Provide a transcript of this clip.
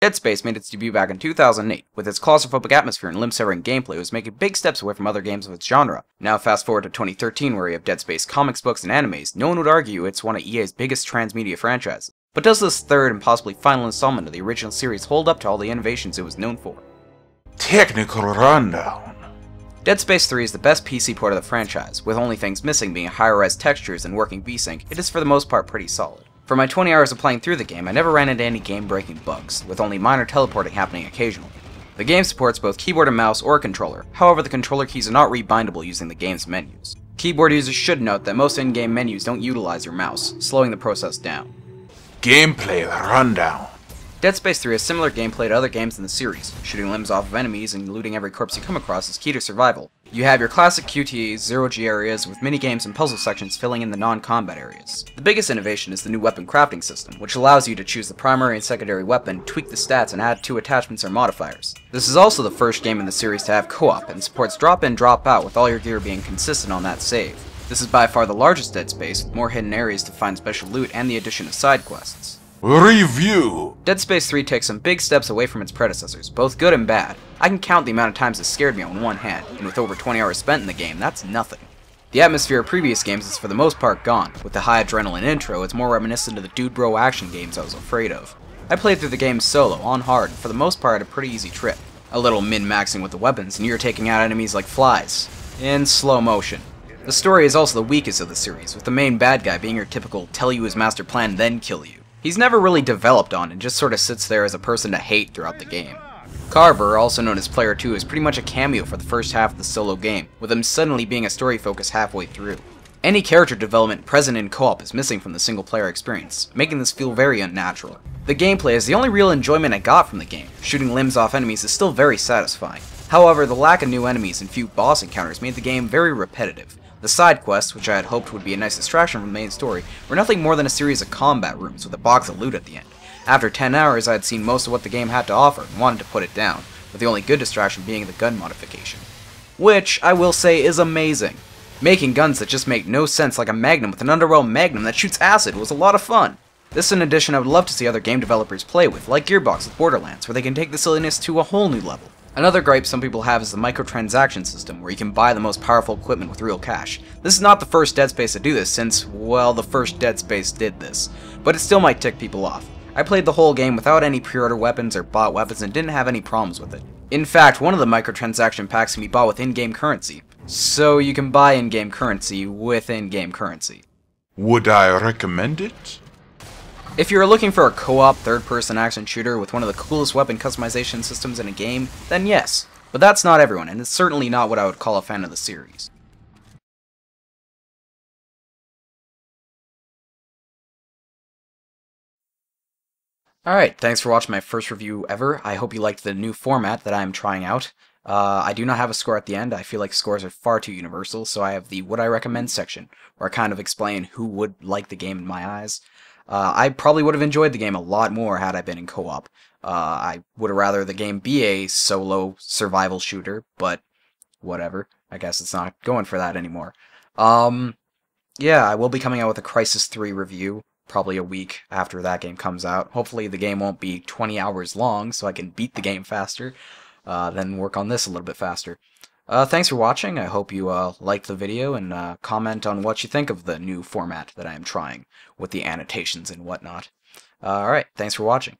Dead Space made its debut back in 2008, with its claustrophobic atmosphere and limb-severing gameplay was making big steps away from other games of its genre. Now fast forward to 2013 where you have Dead Space comics, books, and animes, no one would argue it's one of EA's biggest transmedia franchises. But does this third and possibly final installment of the original series hold up to all the innovations it was known for? Technical rundown. Dead Space 3 is the best PC port of the franchise, with only things missing being higher-res textures and working VSync. It is for the most part pretty solid. For my 20 hours of playing through the game, I never ran into any game-breaking bugs, with only minor teleporting happening occasionally. The game supports both keyboard and mouse or controller, however the controller keys are not rebindable using the game's menus. Keyboard users should note that most in-game menus don't utilize your mouse, slowing the process down. Gameplay rundown. Dead Space 3 has similar gameplay to other games in the series. Shooting limbs off of enemies and looting every corpse you come across is key to survival. You have your classic QTEs, zero-G areas with minigames and puzzle sections filling in the non-combat areas. The biggest innovation is the new weapon crafting system, which allows you to choose the primary and secondary weapon, tweak the stats, and add 2 attachments or modifiers. This is also the first game in the series to have co-op, and supports drop-in, drop-out with all your gear being consistent on that save. This is by far the largest Dead Space, with more hidden areas to find special loot and the addition of side quests. Review. Dead Space 3 takes some big steps away from its predecessors, both good and bad. I can count the amount of times it scared me on one hand, and with over 20 hours spent in the game, that's nothing. The atmosphere of previous games is for the most part gone. With the high adrenaline intro, it's more reminiscent of the dude bro action games I was afraid of. I played through the game solo, on hard, and for the most part had a pretty easy trip. A little min-maxing with the weapons, and you're taking out enemies like flies. In slow motion. The story is also the weakest of the series, with the main bad guy being your typical tell you his master plan then kill you. He's never really developed on and just sort of sits there as a person to hate throughout the game. Carver, also known as Player 2, is pretty much a cameo for the first half of the solo game, with him suddenly being a story focus halfway through. Any character development present in co-op is missing from the single player experience, making this feel very unnatural. The gameplay is the only real enjoyment I got from the game. Shooting limbs off enemies is still very satisfying. However, the lack of new enemies and few boss encounters made the game very repetitive. The side quests, which I had hoped would be a nice distraction from the main story, were nothing more than a series of combat rooms with a box of loot at the end. After 10 hours, I had seen most of what the game had to offer and wanted to put it down, with the only good distraction being the gun modification. Which, I will say, is amazing. Making guns that just make no sense like a Magnum with an underwhelmed Magnum that shoots acid was a lot of fun. This is an addition I would love to see other game developers play with, like Gearbox with Borderlands, where they can take the silliness to a whole new level. Another gripe some people have is the microtransaction system, where you can buy the most powerful equipment with real cash. This is not the first Dead Space to do this since, well, the first Dead Space did this, but it still might tick people off. I played the whole game without any pre-order weapons or bought weapons and didn't have any problems with it. In fact, one of the microtransaction packs can be bought with in-game currency, so you can buy in-game currency with in-game currency. Would I recommend it? If you're looking for a co-op third-person action shooter with one of the coolest weapon customization systems in a game, then yes. But that's not everyone, and it's certainly not what I would call a fan of the series. Alright, thanks for watching my first review ever. I hope you liked the new format that I'm trying out. I do not have a score at the end. I feel like scores are far too universal, so I have the Would I Recommend section, where I kind of explain who would like the game in my eyes. I probably would have enjoyed the game a lot more had I been in co-op. I would have rather the game be a solo survival shooter, but whatever. I guess it's not going for that anymore. Yeah, I will be coming out with a Crysis 3 review, probably a week after that game comes out. Hopefully the game won't be 20 hours long, so I can beat the game faster, then work on this a little bit faster. Thanks for watching. I hope you liked the video, and comment on what you think of the new format that I am trying, with the annotations and whatnot. Alright, thanks for watching.